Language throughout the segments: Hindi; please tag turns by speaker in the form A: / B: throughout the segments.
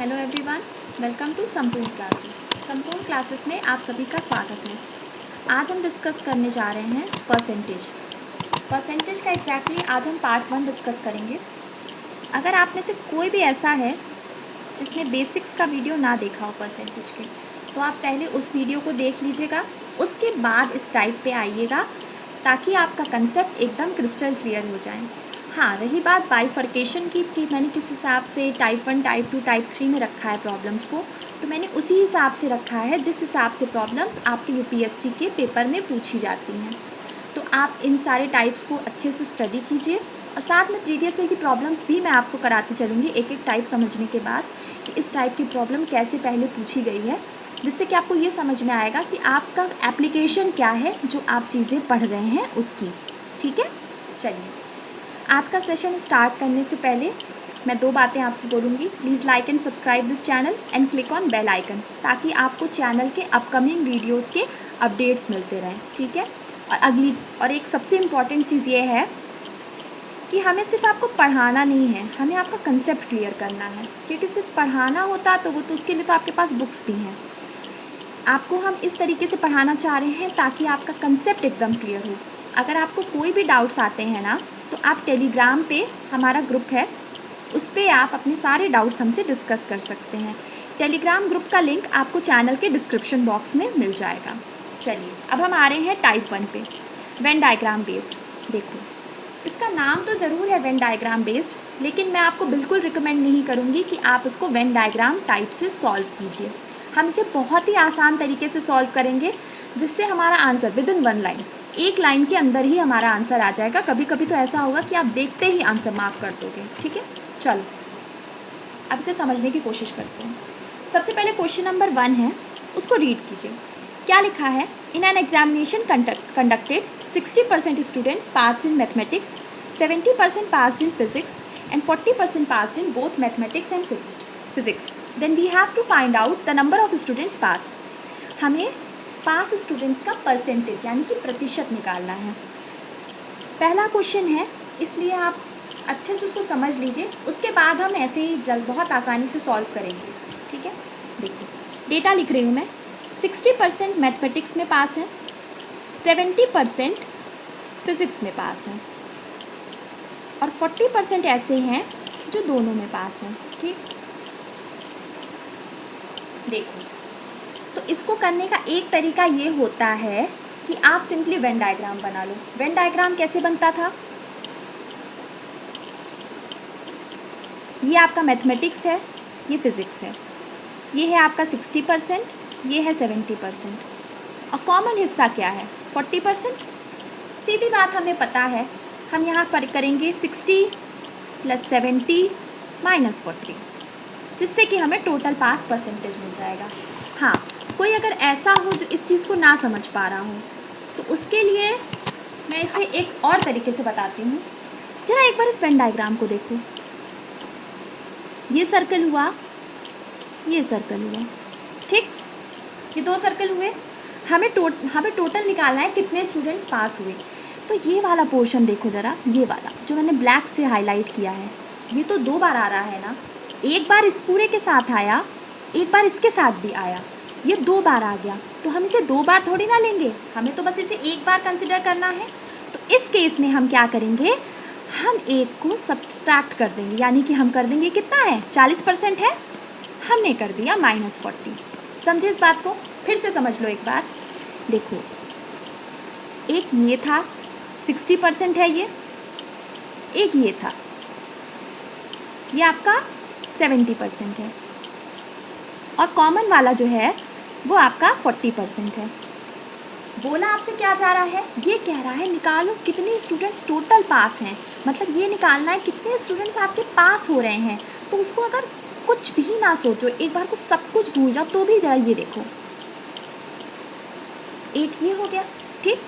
A: हेलो एवरीवन, वेलकम टू संपूर्ण क्लासेस। संपूर्ण क्लासेस में आप सभी का स्वागत है। आज हम डिस्कस करने जा रहे हैं परसेंटेज का एग्जैक्टली आज हम पार्ट 1 डिस्कस करेंगे। अगर आप में से कोई भी ऐसा है जिसने बेसिक्स का वीडियो ना देखा हो परसेंटेज के, तो आप पहले उस वीडियो को देख लीजिएगा, उसके बाद इस टाइप पे आइएगा ताकि आपका कंसेप्ट एकदम क्रिस्टल क्लियर हो जाए। हाँ, रही बात बाइफर्केशन की कि मैंने किस हिसाब से टाइप 1, टाइप 2, टाइप 3 में रखा है प्रॉब्लम्स को, तो मैंने उसी हिसाब से रखा है जिस हिसाब से प्रॉब्लम्स आपके यूपीएससी के पेपर में पूछी जाती हैं। तो आप इन सारे टाइप्स को अच्छे से स्टडी कीजिए और साथ में प्रीवियस ईयर की प्रॉब्लम्स भी मैं आपको कराती चलूँगी एक एक टाइप समझने के बाद कि इस टाइप की प्रॉब्लम कैसे पहले पूछी गई है, जिससे कि आपको ये समझ में आएगा कि आपका एप्लीकेशन क्या है जो आप चीज़ें पढ़ रहे हैं उसकी। ठीक है, चलिए आज का सेशन स्टार्ट करने से पहले मैं 2 बातें आपसे बोलूँगी। Please like and subscribe this channel and click on bell icon ताकि आपको चैनल के अपकमिंग वीडियोस के अपडेट्स मिलते रहें। ठीक है, और एक सबसे इम्पॉर्टेंट चीज़ ये है कि हमें सिर्फ आपको पढ़ाना नहीं है, हमें आपका कंसेप्ट क्लियर करना है, क्योंकि सिर्फ पढ़ाना होता तो वो तो उसके लिए तो आपके पास बुक्स भी हैं। आपको हम इस तरीके से पढ़ाना चाह रहे हैं ताकि आपका कंसेप्ट एकदम क्लियर हो। अगर आपको कोई भी डाउट्स आते हैं ना, तो आप टेलीग्राम पे हमारा ग्रुप है, उस पर आप अपने सारे डाउट्स हमसे डिस्कस कर सकते हैं। टेलीग्राम ग्रुप का लिंक आपको चैनल के डिस्क्रिप्शन बॉक्स में मिल जाएगा। चलिए अब हम आ रहे हैं टाइप 1 पे, वेन डायग्राम बेस्ड। देखो, इसका नाम तो ज़रूर है वेन डायग्राम बेस्ड, लेकिन मैं आपको बिल्कुल रिकमेंड नहीं करूँगी कि आप इसको वेन डायग्राम टाइप से सॉल्व कीजिए। हम इसे बहुत ही आसान तरीके से सॉल्व करेंगे, जिससे हमारा आंसर विद इन 1 लाइन, एक लाइन के अंदर ही हमारा आंसर आ जाएगा। कभी कभी तो ऐसा होगा कि आप देखते ही आंसर मार्क कर दोगे। ठीक है, चलो अब इसे समझने की कोशिश करते हैं। सबसे पहले क्वेश्चन नंबर 1 है, उसको रीड कीजिए। क्या लिखा है? In an examination conducted 60% students passed in mathematics, 70% passed in physics and 40% passed in both mathematics and physics. Then we have to find out the number of students pass. हमें पास स्टूडेंट्स का परसेंटेज यानी कि प्रतिशत निकालना है। पहला क्वेश्चन है, इसलिए आप अच्छे से उसको समझ लीजिए, उसके बाद हम ऐसे ही बहुत आसानी से सॉल्व करेंगे। ठीक है, देखिए डेटा लिख रही हूँ मैं। 60% मैथमेटिक्स में पास हैं, 70% फिज़िक्स में पास हैं और 40% ऐसे हैं जो दोनों में पास हैं। ठीक, देखो तो इसको करने का एक तरीका ये होता है कि आप सिंपली वेन डायग्राम बना लो। वेन डायग्राम कैसे बनता था? ये आपका मैथमेटिक्स है, ये फिज़िक्स है, ये है आपका 60%, ये है 70% और कॉमन हिस्सा क्या है? 40%। सीधी बात हमें पता है, हम यहाँ पर करेंगे 60 + 70 - 40, जिससे कि हमें टोटल पास परसेंटेज मिल जाएगा। हाँ, कोई अगर ऐसा हो जो इस चीज़ को ना समझ पा रहा हो, तो उसके लिए मैं इसे एक और तरीके से बताती हूँ। जरा एक बार इस वेन डायग्राम को देखो, ये सर्कल हुआ, ये सर्कल हुआ। ठीक, ये 2 सर्कल हुए। हमें टोटल निकालना है कितने स्टूडेंट्स पास हुए। तो ये वाला पोर्शन देखो ज़रा, ये वाला जो मैंने ब्लैक से हाईलाइट किया है, ये तो 2 बार आ रहा है ना। एक बार इस पूरे के साथ आया, एक बार इसके साथ भी आया, ये 2 बार आ गया। तो हम इसे 2 बार थोड़ी ना लेंगे, हमें तो बस इसे एक बार कंसिडर करना है। तो इस केस में हम क्या करेंगे, हम एक को सब्सट्रैक्ट कर देंगे, यानी कि हम कर देंगे कितना है, 40% है, हमने कर दिया -40। समझे इस बात को? फिर से समझ लो एक बार। देखो, एक ये था 60% है, ये एक ये था, ये आपका 70% है और कॉमन वाला जो है वो आपका 40% है। बोला आपसे क्या जा रहा है? ये कह रहा है निकालो कितने स्टूडेंट्स टोटल पास हैं, मतलब ये निकालना है कितने स्टूडेंट्स आपके पास हो रहे हैं। तो उसको अगर कुछ भी ना सोचो, एक बार को सब कुछ भूल जाओ, तो भी जरा ये देखो, एक ये हो गया, ठीक,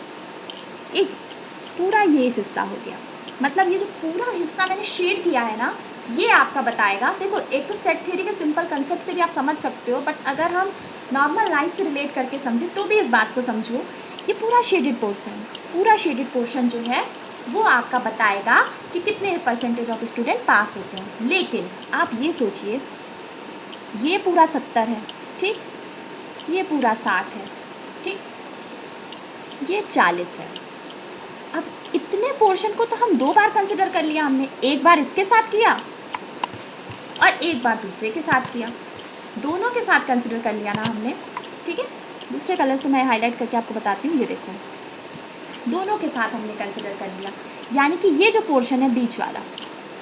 A: एक पूरा ये हिस्सा हो गया। मतलब ये जो पूरा हिस्सा मैंने शेड किया है ना, ये आपका बताएगा। देखो, एक तो सेट थ्योरी के सिंपल कंसेप्ट से भी आप समझ सकते हो, बट अगर हम नॉर्मल लाइफ से रिलेट करके समझें तो भी इस बात को समझो। ये पूरा शेडेड पोर्शन जो है वो आपका बताएगा कि कितने % ऑफ स्टूडेंट पास होते हैं। लेकिन आप ये सोचिए, ये पूरा 70 है, ठीक, ये पूरा 60 है, ठीक, ये 40 है। अब इतने पोर्शन को तो हम 2 बार कंसिडर कर लिया हमने, एक बार इसके साथ किया और एक बार दूसरे के साथ किया, दोनों के साथ कंसिडर कर लिया ना हमने, ठीक है। दूसरे कलर से मैं हाईलाइट करके आपको बताती हूँ, ये देखो, दोनों के साथ हमने कंसिडर कर लिया। यानी कि ये जो पोर्शन है बीच वाला,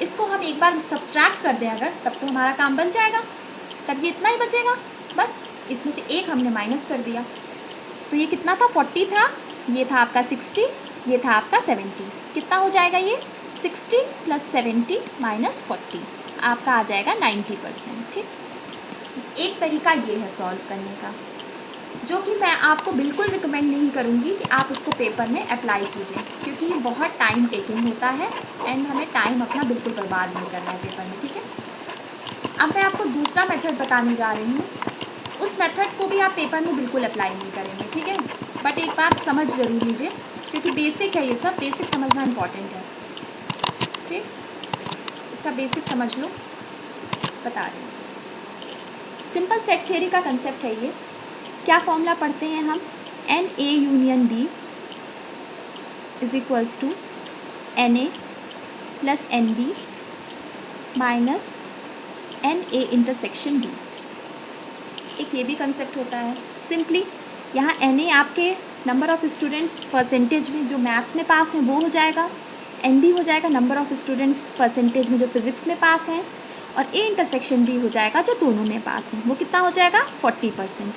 A: इसको हम एक बार सब्सट्रैक्ट कर दें अगर, तब तो हमारा काम बन जाएगा, तब ये इतना ही बचेगा बस। इसमें से एक हमने माइनस कर दिया, तो ये कितना था, 40 था, ये था आपका 60, ये था आपका 70। कितना हो जाएगा ये, 60 + 70 - 40, आपका आ जाएगा 90%, ठीक। एक तरीका ये है सॉल्व करने का, जो कि मैं आपको बिल्कुल रिकमेंड नहीं करूँगी कि आप उसको पेपर में अप्लाई कीजिए, क्योंकि ये बहुत टाइम टेकिंग होता है एंड हमें टाइम अपना बिल्कुल बर्बाद नहीं करना है पेपर में, ठीक है। अब मैं आपको दूसरा मेथड बताने जा रही हूँ, उस मेथड को भी आप पेपर में बिल्कुल अप्लाई नहीं करेंगे, ठीक है, बट एक बार समझ ज़रूर लीजिए, क्योंकि बेसिक है ये सब, बेसिक समझना इम्पॉर्टेंट है, ठीक। इसका बेसिक समझ लो, बता रही हूँ। सिंपल सेट थ्योरी का कंसेप्ट है ये। क्या फॉर्मूला पढ़ते हैं हम, NA union B is equals to NA + NB minus NA intersection B। एक ये भी कंसेप्ट होता है। सिंपली यहाँ NA आपके नंबर ऑफ़ स्टूडेंट्स परसेंटेज में जो मैथ्स में पास हैं वो हो जाएगा, NB हो जाएगा नंबर ऑफ़ स्टूडेंट्स परसेंटेज में जो फिज़िक्स में पास हैं, और A इंटरसेक्शन B हो जाएगा जो दोनों में पास हैं, वो कितना हो जाएगा, 40%।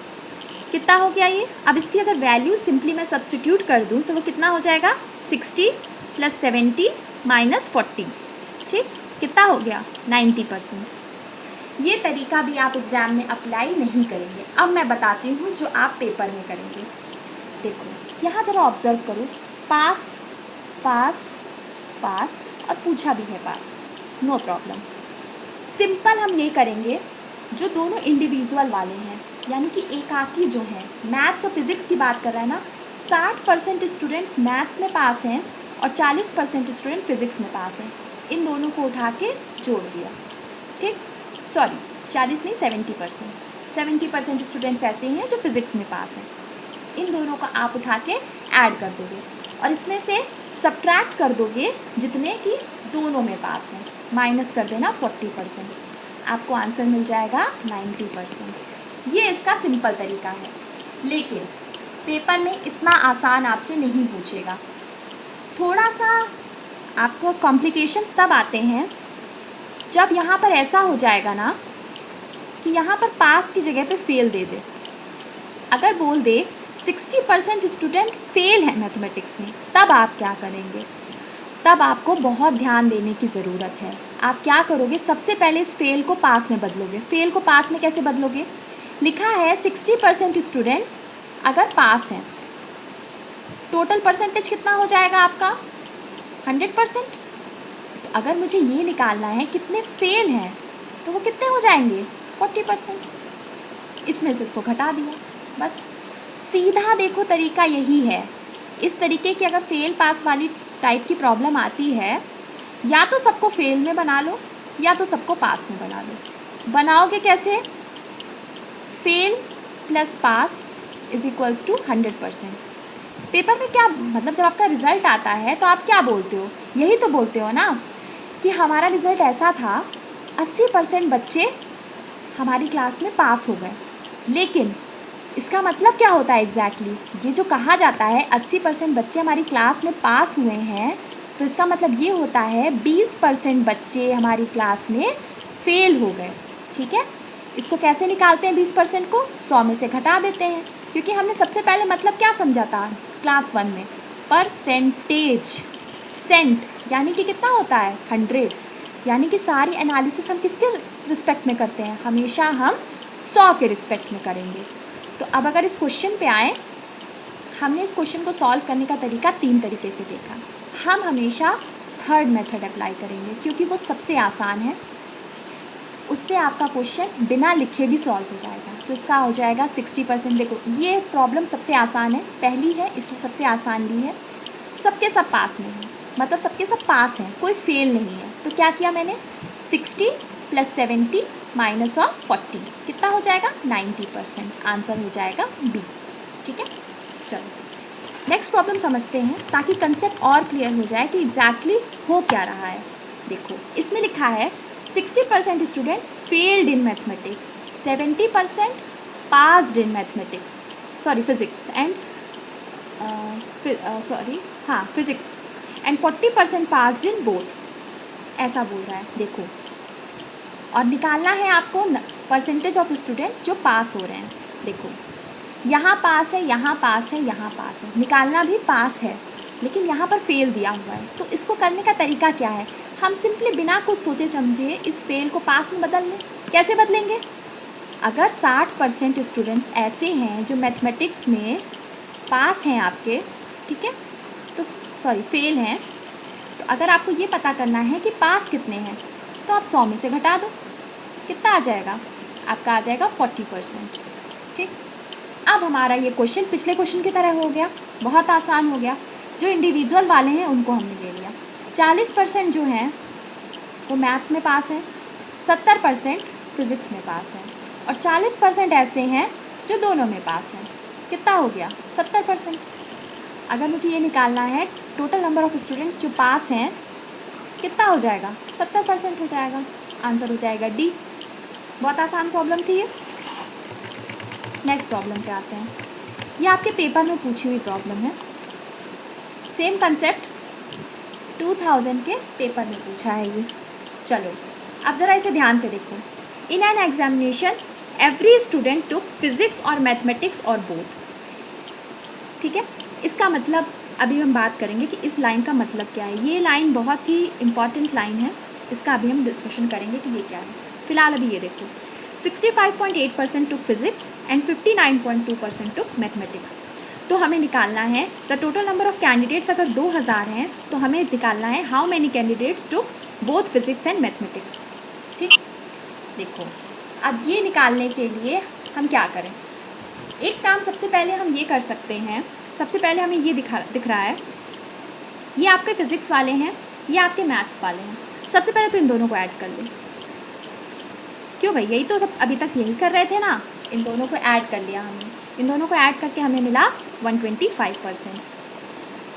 A: कितना हो गया ये। अब इसकी अगर वैल्यू सिंपली मैं सब्सटीट्यूट कर दूँ तो वो कितना हो जाएगा, 60 + 70 - 40, ठीक, कितना हो गया, 90%। ये तरीका भी आप एग्ज़ाम में अप्लाई नहीं करेंगे। अब मैं बताती हूँ जो आप पेपर में करेंगे। देखो यहाँ जरा ऑब्ज़र्व करो, पास पास पास और पूछा भी है पास, नो प्रॉब्लम। सिंपल हम ये करेंगे, जो दोनों इंडिविजुअल वाले हैं, यानी कि एकाकी जो है, मैथ्स और फिज़िक्स की बात कर रहा है ना, 60% स्टूडेंट्स मैथ्स में पास हैं और 40% स्टूडेंट फिज़िक्स में पास हैं। इन दोनों को उठा के जोड़ दिया, ठीक, सॉरी 40 नहीं 70% स्टूडेंट्स ऐसे हैं जो फिज़िक्स में पास हैं। इन दोनों को आप उठा के ऐड कर दोगे और इसमें से सब्ट्रैक्ट कर दोगे जितने कि दोनों में पास हैं, माइनस कर देना 40%, आपको आंसर मिल जाएगा 90%। ये इसका सिंपल तरीका है, लेकिन पेपर में इतना आसान आपसे नहीं पूछेगा। थोड़ा सा आपको कॉम्प्लिकेशंस तब आते हैं जब यहाँ पर ऐसा हो जाएगा ना कि यहाँ पर पास की जगह पे फेल दे दे। अगर बोल दे 60% स्टूडेंट फेल है मैथमेटिक्स में, तब आप क्या करेंगे, तब आपको बहुत ध्यान देने की ज़रूरत है। आप क्या करोगे, सबसे पहले इस फेल को पास में बदलोगे। फेल को पास में कैसे बदलोगे, लिखा है 60% स्टूडेंट्स अगर पास हैं, टोटल परसेंटेज कितना हो जाएगा आपका, 100%। तो अगर मुझे ये निकालना है कितने फेल हैं, तो वो कितने हो जाएंगे, 40%। इसमें से इसको घटा दिया, बस सीधा देखो तरीका यही है। इस तरीके की अगर फेल पास वाली टाइप की प्रॉब्लम आती है, या तो सबको फेल में बना लो या तो सबको पास में बना लो। बनाओगे कैसे, fail + pass is equals to 100%। Paper में क्या मतलब, जब आपका रिज़ल्ट आता है तो आप क्या बोलते हो, यही तो बोलते हो ना कि हमारा रिज़ल्ट ऐसा था, 80% बच्चे हमारी क्लास में पास हो गए। लेकिन इसका मतलब क्या होता है एग्जैक्टली, ये जो कहा जाता है 80% बच्चे हमारी क्लास में पास हुए हैं, तो इसका मतलब ये होता है 20% बच्चे हमारी क्लास में फेल हो गए, ठीक है। इसको कैसे निकालते हैं 20% को, 100 में से घटा देते हैं, क्योंकि हमने सबसे पहले मतलब क्या समझा था क्लास 1 में, परसेंटेज, सेंट यानी कि कितना होता है 100, यानी कि सारी एनालिसिस हम किसके रिस्पेक्ट में करते हैं, हमेशा हम 100 के रिस्पेक्ट में करेंगे। तो अब अगर इस क्वेश्चन पे आए, हमने इस क्वेश्चन को सॉल्व करने का तरीका 3 तरीके से देखा। हम हमेशा थर्ड मेथड अप्लाई करेंगे क्योंकि वो सबसे आसान है, उससे आपका क्वेश्चन बिना लिखे भी सॉल्व हो जाएगा। तो इसका हो जाएगा 60%। देखो ये प्रॉब्लम सबसे आसान है, पहली है इसलिए सबसे आसान ली है, सबके सब पास में है, मतलब सबके सब पास हैं, कोई फेल नहीं है। तो क्या किया मैंने, 60 + 70 माइनस ऑफ 40 कितना हो जाएगा 90%। आंसर हो जाएगा बी। ठीक है, चलो नेक्स्ट प्रॉब्लम समझते हैं ताकि कंसेप्ट और क्लियर हो जाए कि एग्जैक्टली हो क्या रहा है। देखो इसमें लिखा है 60% student failed in mathematics, 70% passed in mathematics physics and physics and 40% passed in both, ऐसा बोल रहा है। देखो और निकालना है आपको परसेंटेज ऑफ स्टूडेंट्स जो पास हो रहे हैं। देखो यहाँ पास है, यहाँ पास है, यहाँ पास है, निकालना भी पास है लेकिन यहाँ पर फेल दिया हुआ है। तो इसको करने का तरीका क्या है, हम सिंपली बिना कुछ सोचे समझे इस फेल को पास में बदल लें। कैसे बदलेंगे, अगर 60% स्टूडेंट्स ऐसे हैं जो मैथमेटिक्स में पास हैं आपके, ठीक है, तो फेल हैं, तो अगर आपको ये पता करना है कि पास कितने हैं तो आप 100 में से घटा दो, कितना आ जाएगा आपका, आ जाएगा 40%। ठीक, अब हमारा ये क्वेश्चन पिछले क्वेश्चन की तरह हो गया, बहुत आसान हो गया। जो इंडिविजुअल वाले हैं उनको हमने ले लिया। 40% जो हैं वो मैथ्स में पास है, 70% फिज़िक्स में पास है और 40% ऐसे हैं जो दोनों में पास हैं। कितना हो गया 70%। अगर मुझे ये निकालना है टोटल नंबर ऑफ़ स्टूडेंट्स जो पास हैं कितना हो जाएगा, 70% हो जाएगा। आंसर हो जाएगा डी। बहुत आसान प्रॉब्लम थी ये। नेक्स्ट प्रॉब्लम पे आते हैं। ये आपके पेपर में पूछी हुई प्रॉब्लम है, सेम कंसेप्ट 2000 के पेपर में पूछा है ये। चलो अब ज़रा इसे ध्यान से देखो। इन an examination every student took physics और मैथमेटिक्स और बोथ। ठीक है, इसका मतलब अभी हम बात करेंगे कि इस लाइन का मतलब क्या है। ये लाइन बहुत ही इम्पॉर्टेंट लाइन है, इसका अभी हम डिस्कशन करेंगे कि ये क्या है। फिलहाल अभी ये देखो, 65.8% टुक फिजिक्स एंड 59.2% टुक मैथमेटिक्स। तो हमें निकालना है the total number of candidates. अगर 2000 हैं तो हमें निकालना है how many candidates took both physics and mathematics. ठीक, देखो अब ये निकालने के लिए हम क्या करें। एक काम सबसे पहले हम ये कर सकते हैं, सबसे पहले हमें ये दिख रहा है, ये आपके फिज़िक्स वाले हैं, ये आपके मैथ्स वाले हैं। सबसे पहले तो इन दोनों को ऐड कर लो। क्यों भाई, यही तो सब अभी तक यही कर रहे थे ना। इन दोनों को ऐड कर लिया हमने, इन दोनों को ऐड करके हमें मिला 125%।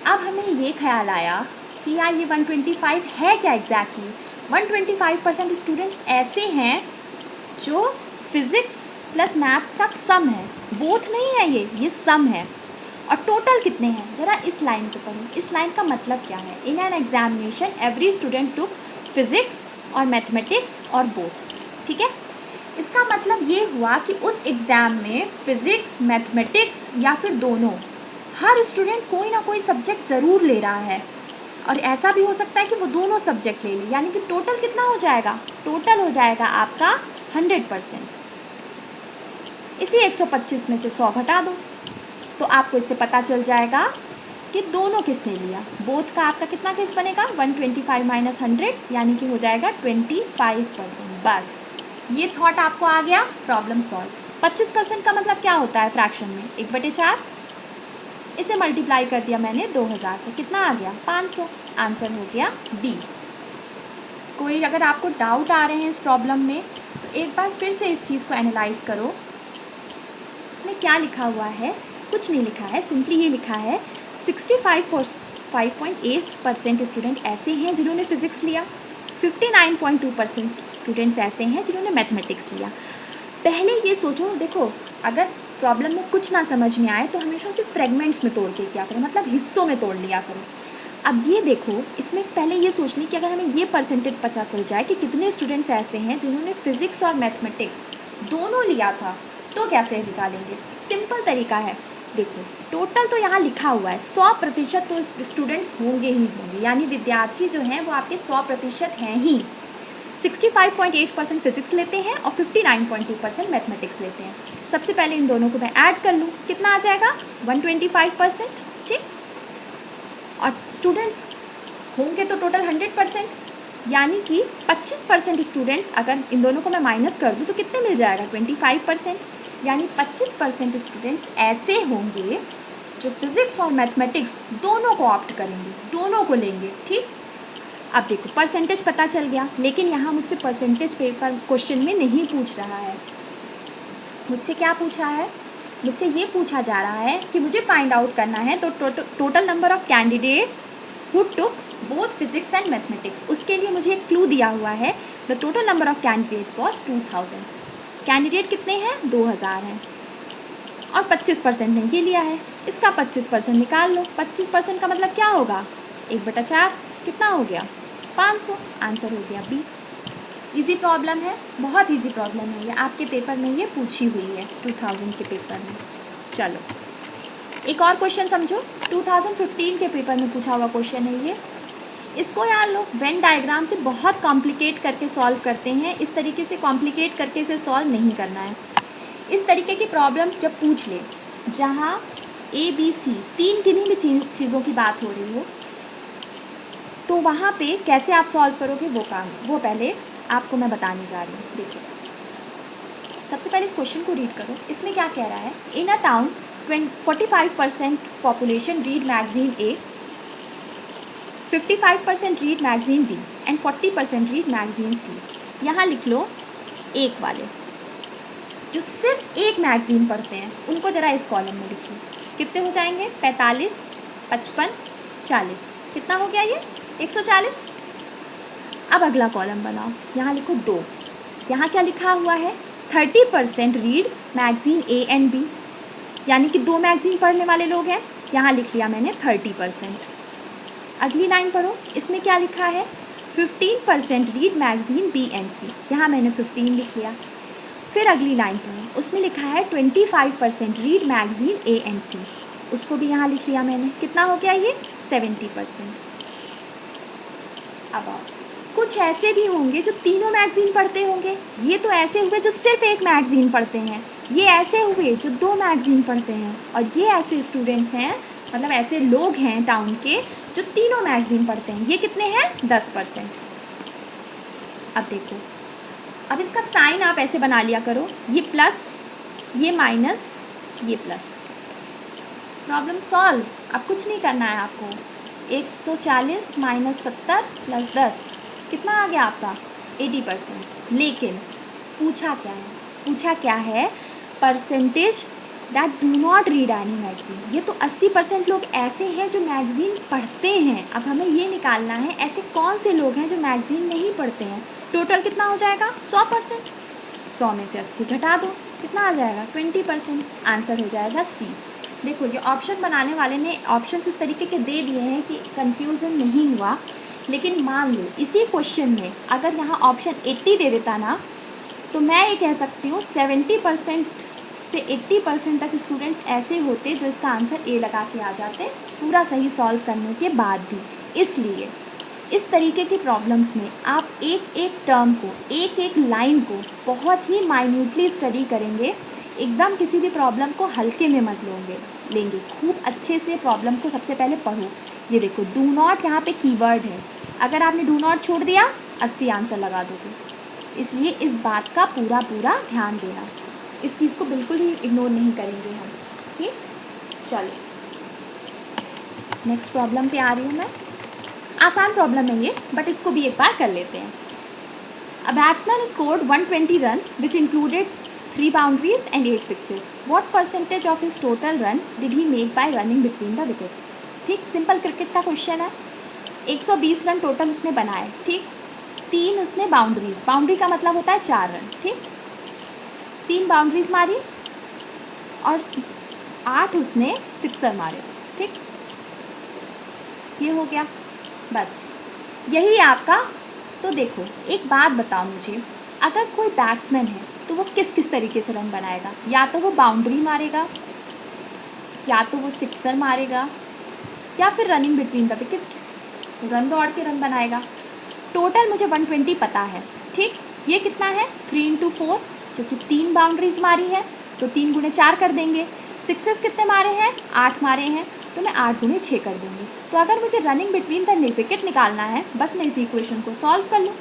A: अब हमें ये ख्याल आया कि यार ये 125 है क्या एग्जैक्टली। 125% स्टूडेंट्स ऐसे हैं जो फिज़िक्स प्लस मैथ्स का सम है, बोथ नहीं है, ये सम है। और टोटल कितने हैं, ज़रा इस लाइन को पढ़ो। इस लाइन का मतलब क्या है, in an examination every student took physics और मैथमेटिक्स और बोथ। ठीक है, इसका मतलब ये हुआ कि उस एग्ज़ाम में फ़िज़िक्स मैथमेटिक्स या फिर दोनों, हर स्टूडेंट कोई ना कोई सब्जेक्ट ज़रूर ले रहा है। और ऐसा भी हो सकता है कि वो दोनों सब्जेक्ट ले लें, यानी कि टोटल कितना हो जाएगा, टोटल हो जाएगा आपका 100%। इसी 125 में से 100 घटा दो तो आपको इससे पता चल जाएगा कि दोनों किसने लिया। बोथ का आपका कितना केस बनेगा, 125 माइनस 100 यानी कि हो जाएगा 25%। बस ये थॉट आपको आ गया, प्रॉब्लम सॉल्व। 25% का मतलब क्या होता है फ्रैक्शन में, 1/4। इसे मल्टीप्लाई कर दिया मैंने 2000 से, कितना आ गया 500। आंसर हो गया डी। कोई अगर आपको डाउट आ रहे हैं इस प्रॉब्लम में तो एक बार फिर से इस चीज़ को एनालाइज करो। इसमें क्या लिखा हुआ है, कुछ नहीं लिखा है, सिंपली ये लिखा है 65.8% स्टूडेंट ऐसे हैं जिन्होंने फिज़िक्स लिया, 59.2% स्टूडेंट्स ऐसे हैं जिन्होंने मैथमेटिक्स लिया। पहले ये सोचो, देखो अगर प्रॉब्लम में कुछ ना समझ में आए तो हमेशा उसे फ्रेगमेंट्स में तोड़ के क्या करो, मतलब हिस्सों में तोड़ लिया करो। अब ये देखो, इसमें पहले ये सोचनी कि अगर हमें ये परसेंटेज पता चल जाए कि कितने स्टूडेंट्स ऐसे हैं जिन्होंने फिज़िक्स और मैथमेटिक्स दोनों लिया था तो कैसे निकालेंगे। सिंपल तरीका है, देखो टोटल तो यहाँ लिखा हुआ है 100% तो स्टूडेंट्स होंगे ही होंगे, यानी विद्यार्थी जो हैं वो आपके 100% हैं ही। 65.8% फिज़िक्स लेते हैं और 59.2% मैथमेटिक्स लेते हैं। सबसे पहले इन दोनों को मैं ऐड कर लूँ, कितना आ जाएगा 125%। ठीक, और स्टूडेंट्स होंगे तो टोटल 100%, यानी कि 25% स्टूडेंट्स, अगर इन दोनों को मैं माइनस कर दूँ तो कितने मिल जाएगा 25%, यानी 25% स्टूडेंट्स ऐसे होंगे जो फिज़िक्स और मैथमेटिक्स दोनों को ऑप्ट करेंगे, दोनों को लेंगे। ठीक, अब देखो परसेंटेज पता चल गया, लेकिन यहाँ मुझसे परसेंटेज पेपर क्वेश्चन में नहीं पूछ रहा है। मुझसे क्या पूछा है? मुझसे ये पूछा जा रहा है कि मुझे फाइंड आउट करना है तो total number of candidates who took both physics and mathematics. उसके लिए मुझे एक क्लू दिया हुआ है, the total number of candidates was 2000। Candidate कितने हैं? 2000 हैं, और 25% ने ये लिया है। इसका 25% निकाल लो। 25% का मतलब क्या होगा? 1/4 कितना हो गया? 500। आंसर हो गया बी। इजी प्रॉब्लम है, बहुत इजी प्रॉब्लम है ये, आपके पेपर में ये पूछी हुई है 2000 के पेपर में। चलो एक और क्वेश्चन समझो, 2015 के पेपर में पूछा हुआ क्वेश्चन है ये। इसको यार लोग वेन डायग्राम से बहुत कॉम्प्लिकेट करके सॉल्व करते हैं, इस तरीके से कॉम्प्लिकेट करके इसे सॉल्व नहीं करना है। इस तरीके की प्रॉब्लम जब पूछ ले जहाँ ABC 3 किन्हीं भी चीज़ों की बात हो रही हो, तो वहाँ पे कैसे आप सॉल्व करोगे वो पहले आपको मैं बताने जा रही हूँ। देखिए सबसे पहले इस क्वेश्चन को रीड करो। इसमें क्या कह रहा है? In a town 45% population read magazine A, 55% read magazine B and 40% read magazine C। यहाँ लिख लो एक वाले जो सिर्फ एक मैगजीन पढ़ते हैं उनको ज़रा इस कॉलम में लिखिए। कितने हो जाएंगे? 45, 55, 40। कितना हो गया ये? 140। अब अगला कॉलम बनाओ, यहाँ लिखो 2। यहाँ क्या लिखा हुआ है? 30% read magazine A and B, यानी कि 2 मैगजीन पढ़ने वाले लोग हैं। यहाँ लिख लिया मैंने 30%। अगली लाइन पढ़ो, इसमें क्या लिखा है? 15% read magazine B and C, यहाँ मैंने 15 लिख लिया। फिर अगली लाइन पढ़ो, उसमें लिखा है 25% read magazine A and C, उसको भी यहाँ लिख लिया मैंने। कितना हो गया ये? 70%। अब आओ, कुछ ऐसे भी होंगे जो तीनों मैगजीन पढ़ते होंगे। ये तो ऐसे हुए जो सिर्फ एक मैगजीन पढ़ते हैं, ये ऐसे हुए जो 2 मैगजीन पढ़ते हैं, और ये ऐसे स्टूडेंट्स हैं, मतलब ऐसे लोग हैं टाउन के जो तीनों मैगजीन पढ़ते हैं। ये कितने हैं? 10%। अब देखो, अब इसका साइन आप ऐसे बना लिया करो, ये प्लस, ये माइनस, ये प्लस। Problem solve. अब कुछ नहीं करना है आपको। 140 - 70 + 10 कितना आ गया आपका? 80%। लेकिन पूछा क्या है? पूछा क्या है? Percentage that do not read any magazine. ये तो 80% लोग ऐसे हैं जो मैगज़ीन पढ़ते हैं। अब हमें ये निकालना है ऐसे कौन से लोग हैं जो मैगज़ीन नहीं पढ़ते हैं। टोटल कितना हो जाएगा? 100%। 100 में से 80 घटा दो, कितना आ जाएगा? 20%। आंसर हो जाएगा सी। देखो ये ऑप्शन बनाने वाले ने ऑप्शन इस तरीके के दे दिए हैं कि कन्फ्यूज़न नहीं हुआ, लेकिन मान लो इसी क्वेश्चन में अगर यहाँ ऑप्शन 80 दे देता ना, तो मैं ये कह सकती हूँ 70% से 80% तक स्टूडेंट्स ऐसे होते जो इसका आंसर ए लगा के आ जाते पूरा सही सॉल्व करने के बाद भी। इसलिए इस तरीके की प्रॉब्लम्स में आप एक एक टर्म को, एक एक लाइन को बहुत ही माइन्यूटली स्टडी करेंगे। एकदम किसी भी प्रॉब्लम को हल्के में मत लेंगे। खूब अच्छे से प्रॉब्लम को सबसे पहले पढ़ो। ये देखो डू नॉट यहाँ पे कीवर्ड है, अगर आपने डू नॉट छोड़ दिया 80 आंसर लगा दोगे। इसलिए इस बात का पूरा ध्यान देना, इस चीज़ को बिल्कुल ही इग्नोर नहीं करेंगे हम। ठीक, चलो नेक्स्ट प्रॉब्लम पे आ रही हूँ मैं। आसान प्रॉब्लम है ये, बट इसको भी एक बार कर लेते हैं। A batsman scored 120 runs which included 3 boundaries and 8 sixes. What percentage of his total run did he make bye running between the wickets. ठीक, सिंपल क्रिकेट का क्वेश्चन है। 120 रन टोटल उसने बनाए, ठीक। 3 उसने बाउंड्री का मतलब होता है 4 रन, ठीक। 3 बाउंड्रीज मारी और 8 उसने सिक्सर मारे, ठीक। ये हो गया, बस यही आपका। तो देखो एक बात बताओ मुझे, अगर कोई बैट्समैन है तो वो किस किस तरीके से रन बनाएगा? या तो वो बाउंड्री मारेगा, या तो वो सिक्सर मारेगा, या फिर running between the wicket, run दौड़ के रन बनाएगा। टोटल मुझे 120 पता है, ठीक। ये कितना है? 3 × 4, क्योंकि 3 बाउंड्रीज मारी है तो 3 × 4 कर देंगे। सिक्सेस कितने मारे हैं? 8 मारे हैं, तो मैं 8 × 6 कर दूँगी। तो अगर मुझे रनिंग बिटवीन द विकेट निकालना है, बस मैं इस इक्वेशन को सॉल्व कर लूँ।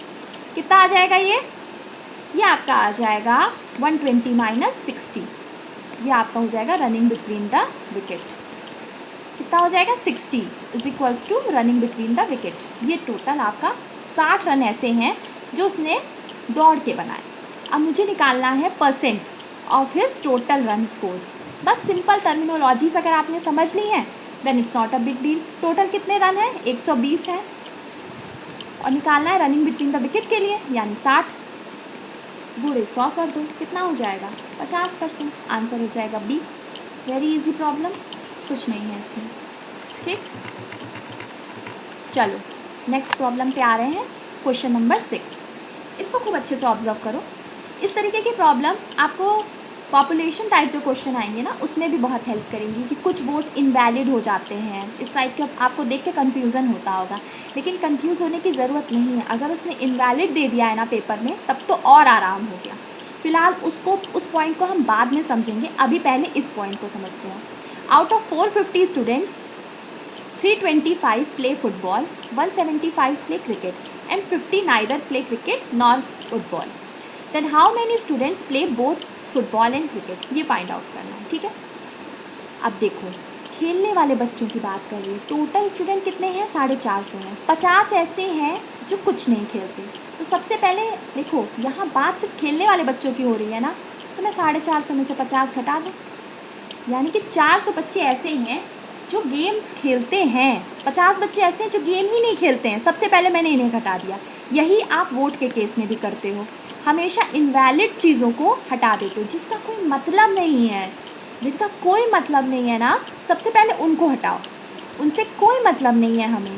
A: कितना आ जाएगा ये आपका आ जाएगा 120 - 60। ये आपका हो जाएगा रनिंग बिटवीन द विकेट। कितना हो जाएगा 60 is equals to running between the wicket. ये टोटल आपका 60 रन ऐसे हैं जो उसने दौड़ के बनाए। अब मुझे निकालना है percent of his total run score. बस सिंपल टर्मिनोलॉजीज अगर आपने समझ ली हैं then it's not a big deal. Total कितने रन है 120 है और निकालना है रनिंग बिटवीन द विकेट के लिए यानी 60 बूढ़े 100 कर दो, कितना हो जाएगा 50%। आंसर हो जाएगा बी। वेरी इजी प्रॉब्लम, कुछ नहीं है इसमें। ठीक, चलो नेक्स्ट प्रॉब्लम पे आ रहे हैं। क्वेश्चन नंबर 6, इसको खूब अच्छे से ऑब्जर्व करो। इस तरीके की प्रॉब्लम आपको पॉपुलेशन टाइप जो क्वेश्चन आएंगे ना उसमें भी बहुत हेल्प करेंगी कि कुछ वोट इनवैलिड हो जाते हैं। इस टाइप के आपको देख के कन्फ्यूज़न होता होगा, लेकिन कंफ्यूज होने की ज़रूरत नहीं है। अगर उसने इनवैलिड दे दिया है ना पेपर में तब तो और आराम हो गया। फिलहाल उस पॉइंट को हम बाद में समझेंगे, अभी पहले इस पॉइंट को समझते हैं। Out of 450 students 325 play football, 175 play cricket and 50 neither play cricket nor football. Then how many students play both football and cricket, ये फाइंड आउट करना है। ठीक है, अब देखो खेलने वाले बच्चों की बात कर रही है। टोटल स्टूडेंट कितने हैं 450 हैं। 50 ऐसे हैं जो कुछ नहीं खेलते। तो सबसे पहले देखो यहाँ बात सिर्फ खेलने वाले बच्चों की हो रही है ना, तो मैं 450 में से 50 घटा दूँ, यानी कि 400 बच्चे ऐसे हैं जो गेम्स खेलते हैं। 50 बच्चे ऐसे हैं जो गेम ही नहीं खेलते हैं। सबसे पहले मैंने इन्हें घटा दिया। यही आप वोट के केस में भी करते हो, हमेशा इनवैलिड चीज़ों को हटा देते हो, जिसका कोई मतलब नहीं है। जिनका कोई मतलब नहीं है ना, सबसे पहले उनको हटाओ, उनसे कोई मतलब नहीं है हमें।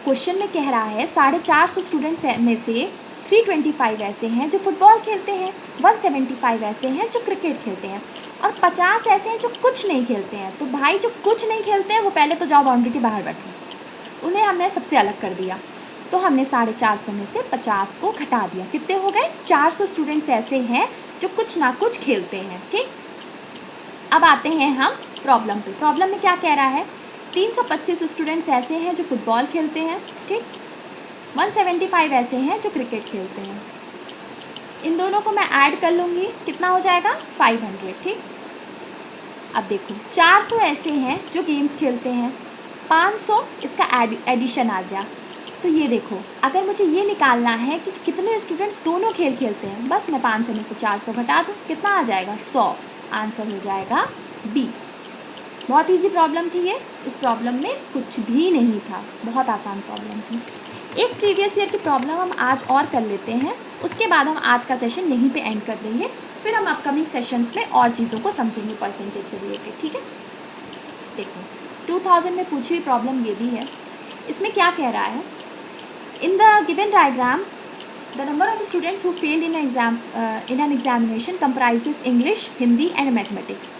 A: क्वेश्चन में कह रहा है 450 स्टूडेंट्स में से 325 ऐसे हैं जो फुटबॉल खेलते हैं, 175 ऐसे हैं जो क्रिकेट खेलते हैं और 50 ऐसे हैं जो कुछ नहीं खेलते हैं। तो भाई जो कुछ नहीं खेलते हैं वो पहले तो जाओ बाउंड्री के बाहर बैठो, उन्हें हमने सबसे अलग कर दिया। तो हमने 450 में से 50 को घटा दिया। कितने हो गए 400 स्टूडेंट्स ऐसे हैं जो कुछ ना कुछ खेलते हैं। ठीक, अब आते हैं हम प्रॉब्लम पे। प्रॉब्लम में क्या कह रहा है 325 स्टूडेंट्स ऐसे हैं जो फुटबॉल खेलते हैं। ठीक, 175 ऐसे हैं जो क्रिकेट खेलते हैं। इन दोनों को मैं ऐड कर लूँगी, कितना हो जाएगा 500। ठीक, अब देखो 400 ऐसे हैं जो गेम्स खेलते हैं, 500 इसका एडिशन आ गया। तो ये देखो अगर मुझे ये निकालना है कि कितने स्टूडेंट्स दोनों खेल खेलते हैं, बस मैं 500 में से 400 घटा दूँ, कितना आ जाएगा 100। आंसर हो जाएगा बी। बहुत इजी प्रॉब्लम थी ये, इस प्रॉब्लम में कुछ भी नहीं था, बहुत आसान प्रॉब्लम थी। एक प्रीवियस ईयर की प्रॉब्लम हम आज और कर लेते हैं, उसके बाद हम आज का सेशन यहीं पे एंड कर देंगे। फिर हम अपकमिंग सेशंस में और चीज़ों को समझेंगे परसेंटेज से रिलेटेड। ठीक है, देखो 2000 में पूछी हुई प्रॉब्लम ये भी है। इसमें क्या कह रहा है in the given diagram the number of students who failed in an examination comprises English, Hindi and mathematics.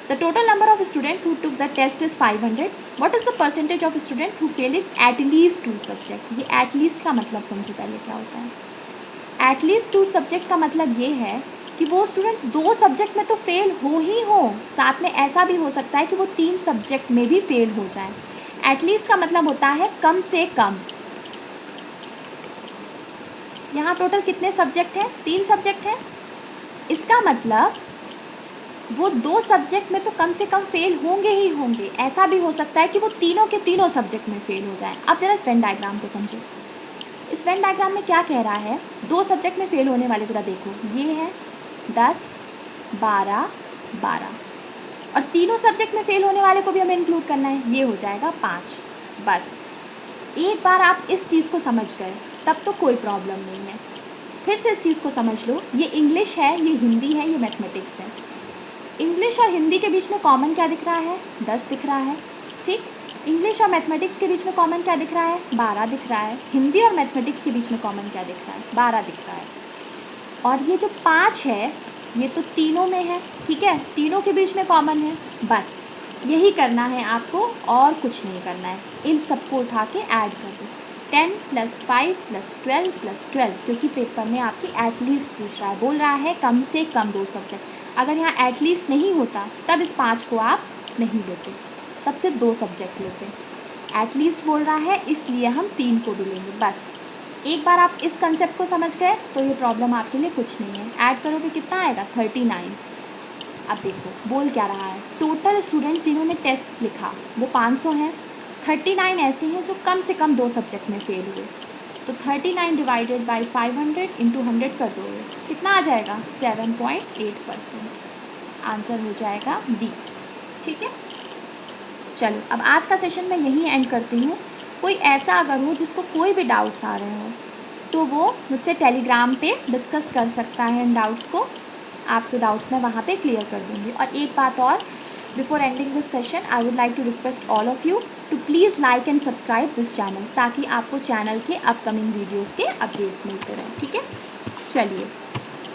A: The total number of students who took the test is 500. What is the percentage of students who failed in at least 2 subject? ये at least का मतलब समझो पहले क्या होता है। at least 2 subject का मतलब ये है कि वो स्टूडेंट्स 2 सब्जेक्ट में तो फेल हो ही हो, साथ में ऐसा भी हो सकता है कि वो 3 सब्जेक्ट में भी फेल हो जाए। at least का मतलब होता है कम से कम। यहाँ टोटल कितने सब्जेक्ट हैं 3 सब्जेक्ट हैं, इसका मतलब वो 2 सब्जेक्ट में तो कम से कम फेल होंगे ही होंगे। ऐसा भी हो सकता है कि वो तीनों के तीनों सब्जेक्ट में फेल हो जाए। अब जरा इस वेन डायग्राम को समझो। इस वेन डायग्राम में क्या कह रहा है 2 सब्जेक्ट में फेल होने वाले ज़रा देखो, ये है 10, 12, 12 और तीनों सब्जेक्ट में फेल होने वाले को भी हमें इंक्लूड करना है, ये हो जाएगा 5। बस एक बार आप इस चीज़ को समझ गए तब तो कोई प्रॉब्लम नहीं है। फिर से इस चीज़ को समझ लो, ये इंग्लिश है, ये हिंदी है, ये मैथमेटिक्स है। इंग्लिश और हिंदी के बीच में कॉमन क्या दिख रहा है 10 दिख रहा है। ठीक, इंग्लिश और मैथमेटिक्स के बीच में कॉमन क्या दिख रहा है 12 दिख रहा है। हिंदी और मैथमेटिक्स के बीच में कॉमन क्या दिख रहा है 12 दिख रहा है। और ये जो 5 है ये तो तीनों में है। ठीक है, तीनों के बीच में कॉमन है। बस यही करना है आपको और कुछ नहीं करना है। इन सबको उठा के ऐड कर दो, 10 + 5 + 12 + 12, क्योंकि पेपर में आपकी एटलीस्ट पूछ रहा है, बोल रहा है कम से कम 2 सब्जेक्ट। अगर यहाँ एटलीस्ट नहीं होता तब इस 5 को आप नहीं लेते, तब से 2 सब्जेक्ट लेते। एटलीस्ट बोल रहा है इसलिए हम 3 को भी लेंगे। बस एक बार आप इस कंसेप्ट को समझ गए तो ये प्रॉब्लम आपके लिए कुछ नहीं है। ऐड करोगे कितना आएगा 39। अब देखो बोल क्या रहा है, टोटल स्टूडेंट्स जिन्होंने टेस्ट लिखा वो 500 हैं, 39 ऐसे हैं जो कम से कम 2 सब्जेक्ट में फेल हुए। तो 39 डिवाइडेड बाई 500 इंटू 100 कर दोगे, कितना आ जाएगा 7.8%। आंसर हो जाएगा डी। ठीक है, चलो अब आज का सेशन मैं यहीं एंड करती हूँ। कोई ऐसा अगर हो जिसको कोई भी डाउट्स आ रहे हो तो वो मुझसे टेलीग्राम पे डिस्कस कर सकता है इन डाउट्स को। आपके डाउट्स मैं वहाँ पे क्लियर कर दूँगी। और एक बात और, before ending this session I would like to request all of you to please like and subscribe this channel, ताकि आपको चैनल के अपकमिंग वीडियोज़ के अपडेट्स मिलते रहें। ठीक है, चलिए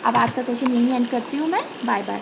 A: अब आज का सेशन यहीं एंड करती हूँ मैं। Bye bye.